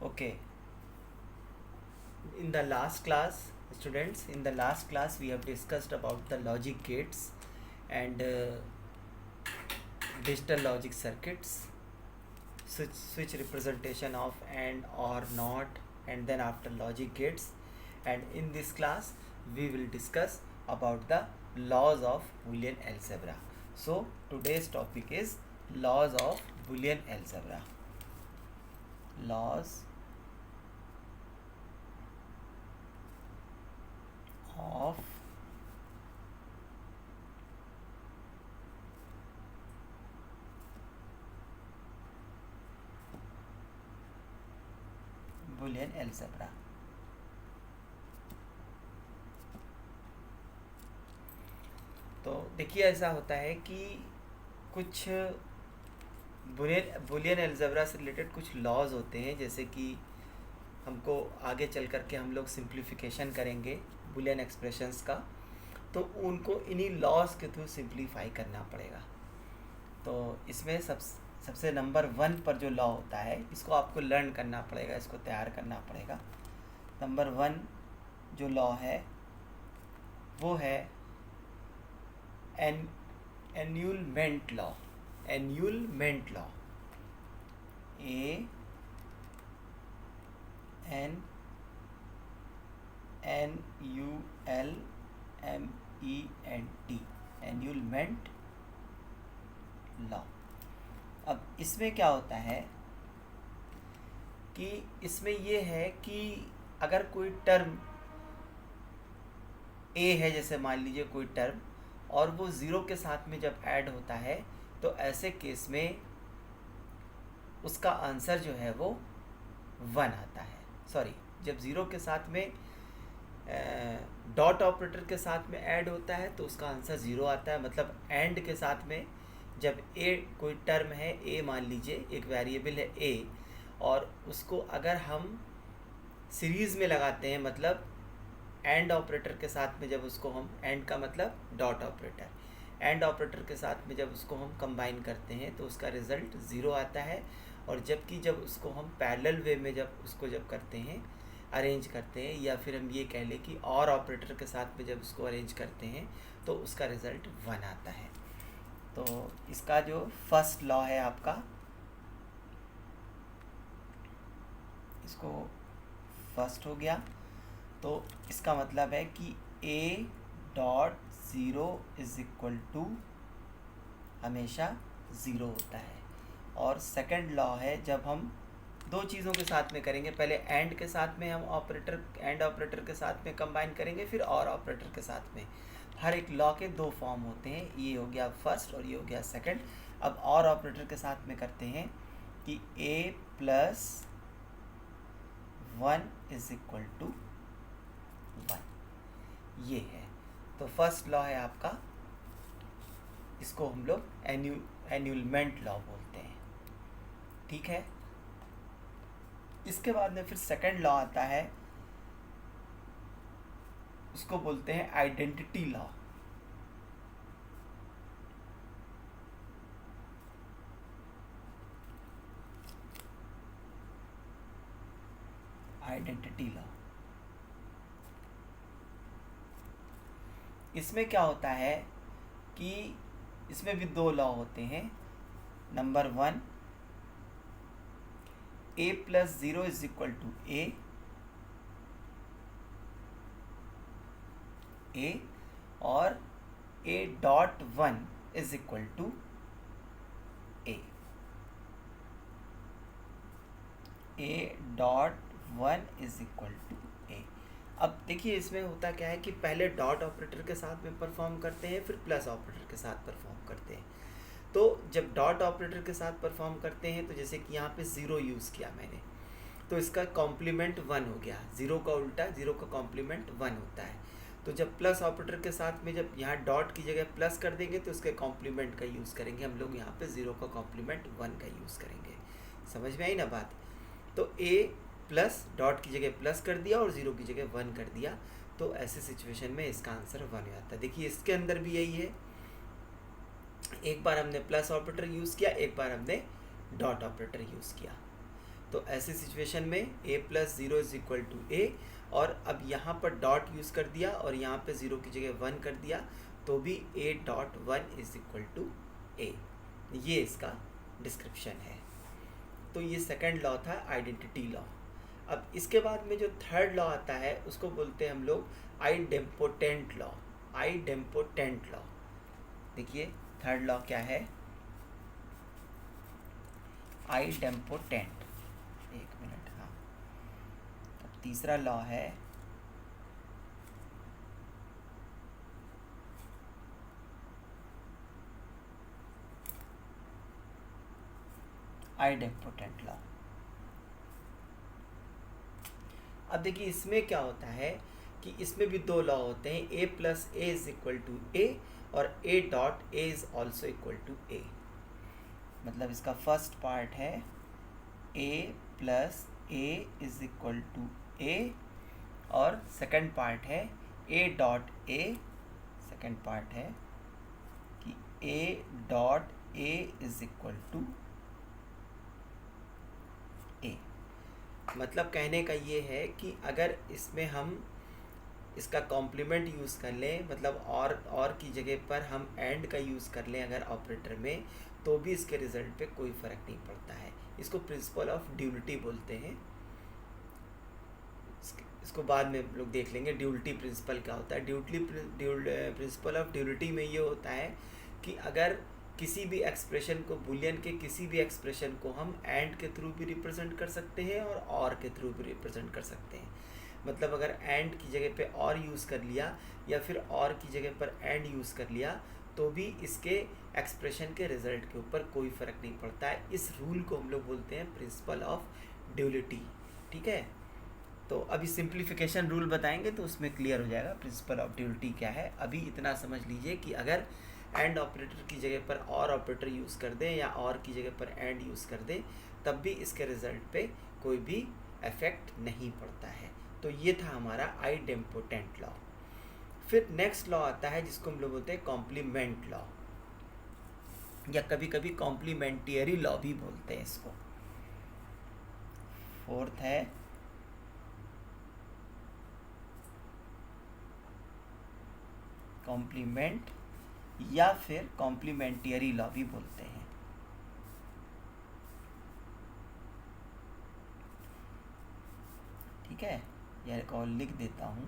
Okay, in the last class, students, in the last class we have discussed about the logic gates and digital logic circuits, switch representation of and or not, and then after logic gates. And in this class we will discuss about the laws of Boolean algebra. So today's topic is laws of Boolean algebra. Laws of Boolean algebra. तो देखिए, ऐसा होता है कि कुछ Boolean algebra से related कुछ laws होते हैं, जैसे कि हमको आगे चल कर के हम लोग सिंप्लीफिकेशन करेंगे बुलियन एक्सप्रेशंस का, तो उनको इन्हीं लॉज के थ्रू सिंप्लीफाई करना पड़ेगा। तो इसमें सबसे नंबर 1 पर जो लॉ होता है, इसको आपको लर्न करना पड़ेगा, इसको तैयार करना पड़ेगा। नंबर 1 जो लॉ है वो है annulment law. Annulment law, ANNULMENT, annulment law. अब इसमें क्या होता है कि इसमें ये है कि अगर कोई टर्म ए है, जैसे मान लीजिए कोई टर्म, और वो ज़ीरो के साथ में जब ऐड होता है, तो ऐसे केस में उसका आंसर जो है वो 1 आता है। सॉरी, जब ज़ीरो के साथ में डॉट ऑपरेटर के साथ में ऐड होता है तो उसका आंसर 0 आता है। मतलब एंड के साथ में जब ए कोई टर्म है, ए मान लीजिए एक वेरिएबल है ए, और उसको अगर हम सीरीज़ में लगाते हैं, मतलब एंड ऑपरेटर के साथ में जब उसको हम, एंड का मतलब डॉट ऑपरेटर, एंड ऑपरेटर के साथ में जब उसको हम कंबाइन करते हैं तो उसका रिज़ल्ट 0 आता है। और जबकि जब उसको हम पैरेलल वे में जब करते हैं, अरेंज करते हैं, या फिर हम ये कह लें कि और ऑपरेटर के साथ में जब उसको अरेंज करते हैं तो उसका रिज़ल्ट 1 आता है। तो इसका जो फर्स्ट लॉ है आपका, इसको फर्स्ट हो गया, तो इसका मतलब है कि A.0 इज इक्वल टू हमेशा 0 होता है। और सेकंड लॉ है, जब हम दो चीज़ों के साथ में करेंगे, पहले एंड के साथ में हम एंड ऑपरेटर के साथ में कंबाइन करेंगे, फिर और ऑपरेटर के साथ में। हर एक लॉ के 2 फॉर्म होते हैं, ये हो गया फर्स्ट और ये हो गया सेकंड। अब और ऑपरेटर के साथ में करते हैं कि A+1 इज इक्वल टू 1, ये है। तो फर्स्ट लॉ है आपका, इसको हम लोग एन्यूलमेंट लॉ बोलते हैं, ठीक है। इसके बाद में फिर सेकंड लॉ आता है, उसको बोलते हैं आइडेंटिटी लॉ। आइडेंटिटी लॉ, इसमें क्या होता है कि इसमें भी 2 लॉ होते हैं। Number 1, A+0 is equal to A, और A.1 is equal to A। A.1 is equal to A। अब देखिए, इसमें होता क्या है कि पहले डॉट ऑपरेटर के साथ में परफॉर्म करते हैं, फिर प्लस ऑपरेटर के साथ परफॉर्म करते हैं। तो जब डॉट ऑपरेटर के साथ परफॉर्म करते हैं, तो जैसे कि यहाँ पे 0 यूज़ किया मैंने, तो इसका कॉम्प्लीमेंट 1 हो गया। 0 का उल्टा, 0 का कॉम्प्लीमेंट 1 होता है। तो जब प्लस ऑपरेटर के साथ में जब यहाँ डॉट की जगह प्लस कर देंगे तो उसके कॉम्प्लीमेंट का यूज़ करेंगे हम लोग, यहाँ पे 0 का कॉम्प्लीमेंट 1 का यूज़ करेंगे। समझ में आई ना बात? तो A प्लस डॉट की जगह प्लस कर दिया और 0 की जगह 1 कर दिया, तो ऐसे सिचुएशन में इसका आंसर 1 आता है। देखिए, इसके अंदर भी यही है, एक बार हमने प्लस ऑपरेटर यूज़ किया, एक बार हमने डॉट ऑपरेटर यूज़ किया। तो ऐसी सिचुएशन में a plus zero is equal to A, और अब यहाँ पर डॉट यूज़ कर दिया और यहाँ पे ज़ीरो की जगह 1 कर दिया, तो भी a dot 1 is equal to A. ये इसका डिस्क्रिप्शन है। तो ये सेकंड लॉ था, आइडेंटिटी लॉ। अब इसके बाद में जो थर्ड लॉ आता है उसको बोलते हैं हम लोग आइडेम्पोटेंट लॉ। आइडेम्पोटेंट लॉ, देखिए थर्ड लॉ क्या है, आइडेम्पोटेंट। एक मिनट, हाँ। अब तीसरा लॉ है आइडेम्पोटेंट लॉ। अब देखिए इसमें क्या होता है कि इसमें भी दो लॉ होते हैं, a plus A is equal to A और a dot A is also equal to A. मतलब इसका फर्स्ट पार्ट है a plus A is equal to A, और सेकंड पार्ट है a dot A, second part है कि a dot A is equal to A. मतलब कहने का ये है कि अगर इसमें हम इसका कॉम्प्लीमेंट यूज़ कर लें, मतलब और की जगह पर हम एंड का यूज़ कर लें अगर ऑपरेटर में, तो भी इसके रिज़ल्ट पे कोई फ़र्क नहीं पड़ता है। इसको प्रिंसिपल ऑफ ड्यूलिटी बोलते हैं। इसको बाद में लोग देख लेंगे ड्यूलिटी प्रिंसिपल क्या होता है। प्रिंसिपल ऑफ ड्यूलिटी में ये होता है कि अगर किसी भी एक्सप्रेशन को, बुलियन के किसी भी एक्सप्रेशन को हम एंड के थ्रू भी रिप्रेजेंट कर सकते हैं और के थ्रू भी रिप्रेजेंट कर सकते हैं। मतलब अगर एंड की जगह पे और यूज़ कर लिया या फिर और की जगह पर एंड यूज़ कर लिया, तो भी इसके एक्सप्रेशन के रिज़ल्ट के ऊपर कोई फ़र्क नहीं पड़ता है। इस रूल को हम लोग बोलते हैं प्रिंसिपल ऑफ ड्यूलिटी। ठीक है, तो अभी सिंप्लीफिकेशन रूल बताएंगे तो उसमें क्लियर हो जाएगा प्रिंसिपल ऑफ ड्यूलिटी क्या है। अभी इतना समझ लीजिए कि अगर एंड ऑपरेटर की जगह पर और ऑपरेटर यूज़ कर दें या और की जगह पर एंड यूज़ कर दें, तब भी इसके रिज़ल्ट पे कोई भी इफेक्ट नहीं पड़ता है। तो ये था हमारा आइडेम्पोटेंट लॉ। फिर नेक्स्ट लॉ आता है जिसको हम लोग बोलते हैं कॉम्प्लीमेंट लॉ, या कभी कभी कॉम्प्लीमेंटियरी लॉ भी बोलते हैं इसको। फोर्थ है कॉम्प्लीमेंट या फिर कॉम्प्लीमेंटियरी लॉ भी बोलते हैं। ठीक है, यह को लिख देता हूँ।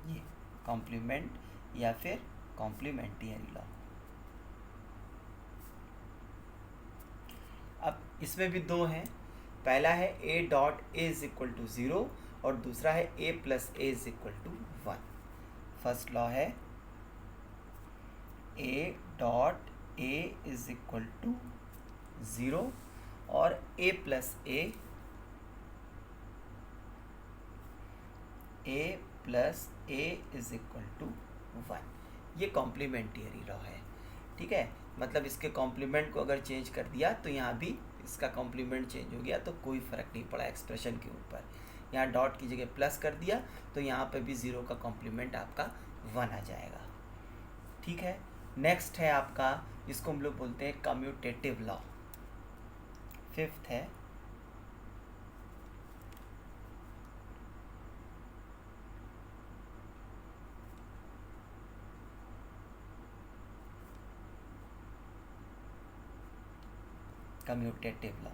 ये कॉम्प्लीमेंट या फिर कॉम्प्लीमेंटियरी लॉ। अब इसमें भी दो हैं। पहला है a dot A is equal to 0 और दूसरा है a plus A is equal to 1। First law है a dot A is equal to 0 और a plus A is equal to 1। ये कॉम्प्लीमेंटियरी लॉ है। ठीक है, मतलब इसके कॉम्प्लीमेंट को अगर चेंज कर दिया तो यहाँ भी इसका कॉम्प्लीमेंट चेंज हो गया, तो कोई फ़र्क नहीं पड़ा एक्सप्रेशन के ऊपर। यहाँ डॉट की जगह प्लस कर दिया तो यहाँ पे भी 0 का कॉम्प्लीमेंट आपका 1 आ जाएगा। ठीक है, नेक्स्ट है आपका, इसको हम लोग बोलते हैं कम्यूटेटिव लॉ। फिफ्थ है कम्यूटेटिव लॉ।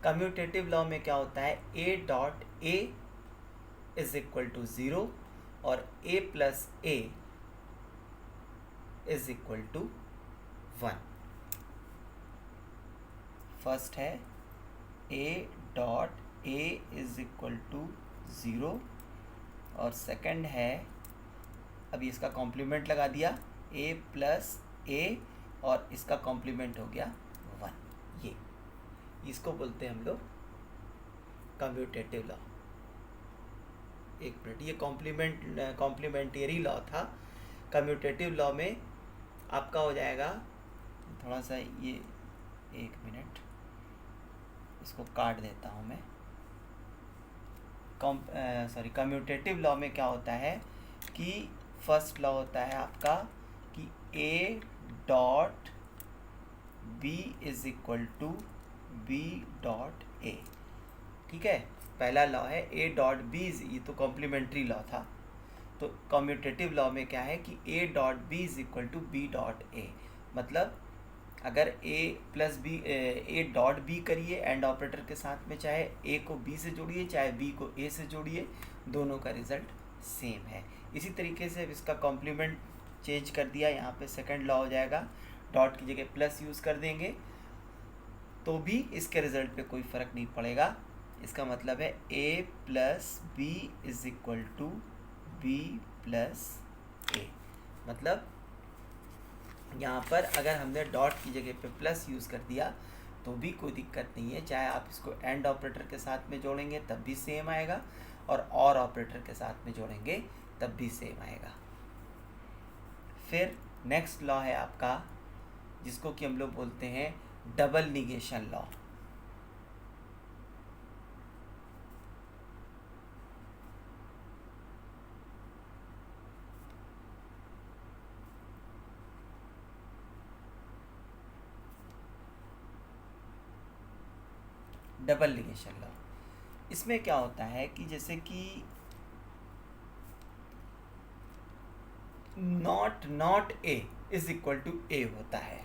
कम्यूटेटिव लॉ में क्या होता है, a dot A is equal to 0 और a plus A is equal to 1। First है a dot A is equal to 0 और सेकंड है, अभी इसका कॉम्प्लीमेंट लगा दिया, a प्लस ए और इसका कॉम्प्लीमेंट हो गया 1। ये इसको बोलते हैं हम लोग कम्यूटेटिव लॉ। एक मिनट, ये कॉम्प्लीमेंटियरी लॉ था। कम्यूटेटिव लॉ में आपका हो जाएगा थोड़ा सा ये, एक मिनट, इसको काट देता हूँ मैं। कम्यूटेटिव लॉ में क्या होता है कि फर्स्ट लॉ होता है आपका कि A dot B is equal to B dot A. ठीक है, पहला लॉ है ए डॉट बी, ये तो कॉम्प्लीमेंट्री लॉ था। तो कम्यूटेटिव लॉ में क्या है कि A dot B is equal to B dot A. मतलब अगर A plus B, A dot B करिए एंड ऑपरेटर के साथ में, चाहे ए को बी से जोड़िए चाहे बी को ए से जोड़िए, दोनों का रिजल्ट सेम है। इसी तरीके से इसका कॉम्प्लीमेंट चेंज कर दिया, यहाँ पे सेकंड लॉ हो जाएगा, डॉट की जगह प्लस यूज़ कर देंगे तो भी इसके रिजल्ट पे कोई फ़र्क नहीं पड़ेगा। इसका मतलब है A plus B is equal to B plus A. मतलब यहाँ पर अगर हमने डॉट की जगह पे प्लस यूज़ कर दिया तो भी कोई दिक्कत नहीं है, चाहे आप इसको एंड ऑपरेटर के साथ में जोड़ेंगे तब भी सेम आएगा और ऑपरेटर के साथ में जोड़ेंगे तब भी सेम आएगा। फिर नेक्स्ट लॉ है आपका जिसको कि हम लोग बोलते हैं double negation law. Double negation law, इसमें क्या होता है कि जैसे कि not A is equal to A होता है।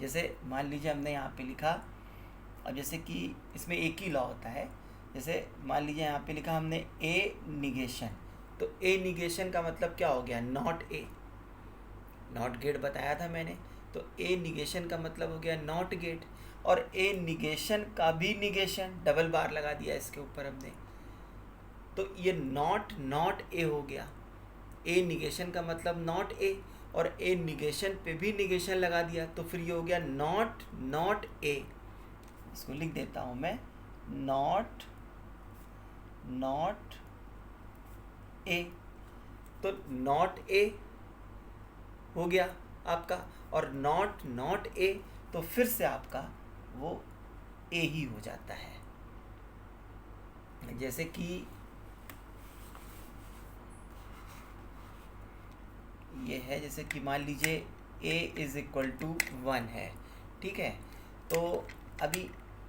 जैसे मान लीजिए हमने यहाँ पे लिखा, अब जैसे कि इसमें एक ही लॉ होता है। जैसे मान लीजिए यहाँ पे लिखा हमने ए निगेशन, तो ए निगेशन का मतलब क्या हो गया, नॉट ए, नॉट गेट बताया था मैंने, तो ए निगेशन का मतलब हो गया नॉट गेट। और ए निगेशन का भी निगेशन, डबल बार लगा दिया इसके ऊपर हमने, तो ये नॉट ए हो गया। ए निगेशन का मतलब नॉट ए, और ए निगेशन पे भी निगेशन लगा दिया तो फिर ये हो गया नॉट ए। इसको लिख देता हूँ मैं, नॉट ए। तो नॉट ए हो गया आपका, और नॉट ए तो फिर से आपका वो ए ही हो जाता है। जैसे कि ये है, जैसे कि मान लीजिए a इज इक्वल टू 1 है, ठीक है, तो अभी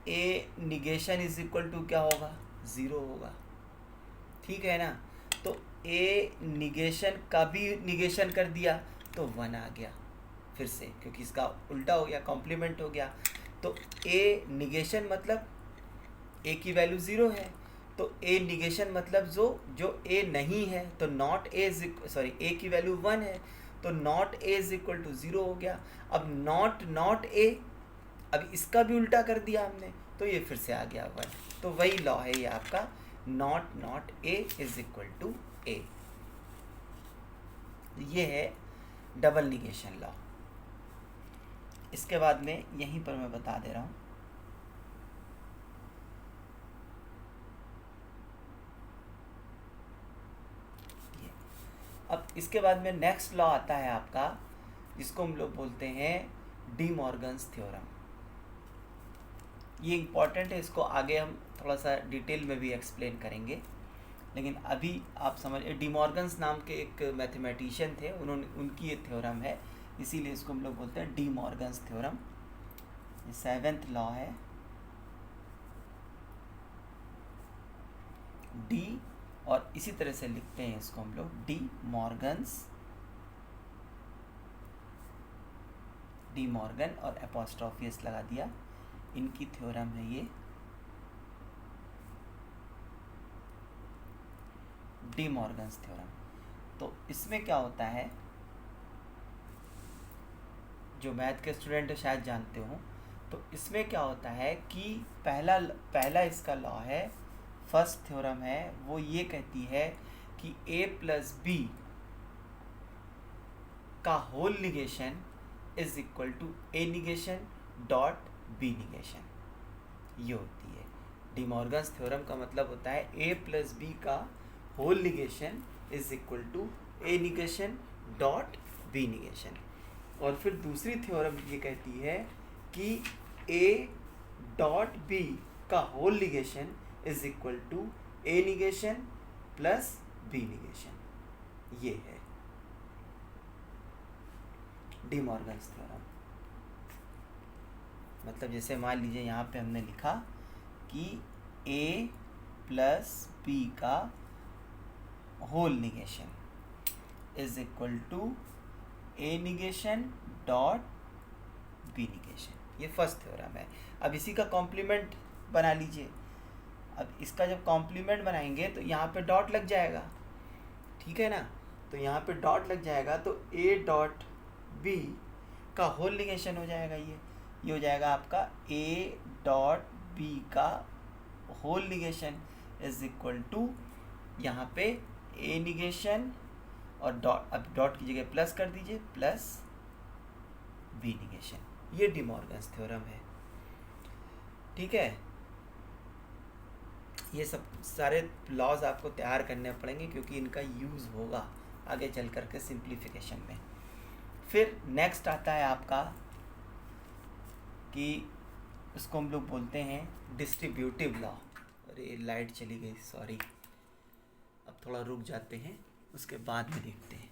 a negation is equal to क्या होगा, 0 होगा, ठीक है ना। तो a निगेशन का भी निगेशन कर दिया तो 1 आ गया फिर से, क्योंकि इसका उल्टा हो गया, कॉम्प्लीमेंट हो गया। तो a निगेशन मतलब a की वैल्यू 0 है, तो a निगेशन मतलब जो a नहीं है, तो नॉट ए a की वैल्यू 1 है, तो not A is equal to 0 हो गया। अब नॉट ए, अब इसका भी उल्टा कर दिया हमने तो ये फिर से आ गया 1। तो वही लॉ है ये आपका, not A is equal to A. ये है डबल निगेशन लॉ। इसके बाद में यहीं पर मैं बता दे रहा हूँ, अब इसके बाद में नेक्स्ट लॉ आता है आपका जिसको हम लोग बोलते हैं डी मॉर्गन्स थ्योरम। ये इम्पॉर्टेंट है, इसको आगे हम थोड़ा सा डिटेल में भी एक्सप्लेन करेंगे, लेकिन अभी आप समझ, डी मॉर्गन्स नाम के एक मैथमेटिशियन थे, उनकी ये थ्योरम है, इसीलिए इसको हम लोग बोलते हैं डी मॉर्गन्स थ्योरम। ये 7th लॉ है, डी, और इसी तरह से लिखते हैं इसको हम लोग डी मॉर्गन और एपोस्ट्रोफियस लगा दिया, इनकी थ्योरम है ये डी मॉर्गन्स थ्योरम। तो इसमें क्या होता है, जो मैथ के स्टूडेंट शायद जानते हो, तो इसमें क्या होता है कि पहला इसका लॉ है, फर्स्ट थ्योरम है, वो ये कहती है कि a प्लस बी का whole negation is equal to A negation dot B negation. ये होती है डी मॉर्गन्स थ्योरम का मतलब होता है a प्लस बी का whole negation is equal to A negation dot B negation. और फिर दूसरी थ्योरम ये कहती है कि a डॉट बी का whole negation is equal to A negation plus B negation. ये है डी मॉर्गन्स थ्योरम। मतलब जैसे मान लीजिए यहाँ पे हमने लिखा कि ए प्लस बी का whole negation is equal to A negation dot B negation. ये फर्स्ट थ्योरम है। अब इसी का कॉम्प्लीमेंट बना लीजिए। अब इसका जब कॉम्प्लीमेंट बनाएंगे तो यहाँ पे डॉट लग जाएगा, ठीक है ना। तो यहाँ पे डॉट लग जाएगा तो ए डॉट बी का होल निगेशन हो जाएगा। ये हो जाएगा आपका ए डॉट बी का whole negation is equal to यहाँ पे ए निगेशन और डॉट, अब डॉट की जगह प्लस कर दीजिए, प्लस बी निगेशन। ये डी मॉर्गन्स थ्योरम है, ठीक है। ये सब सारे लॉज आपको तैयार करने पड़ेंगे क्योंकि इनका यूज़ होगा आगे चल कर के सिंप्लीफिकेशन में। फिर नेक्स्ट आता है आपका कि उसको हम लोग बोलते हैं डिस्ट्रीब्यूटिव लॉ। अरे लाइट चली गई, सॉरी। अब थोड़ा रुक जाते हैं, उसके बाद में देखते हैं।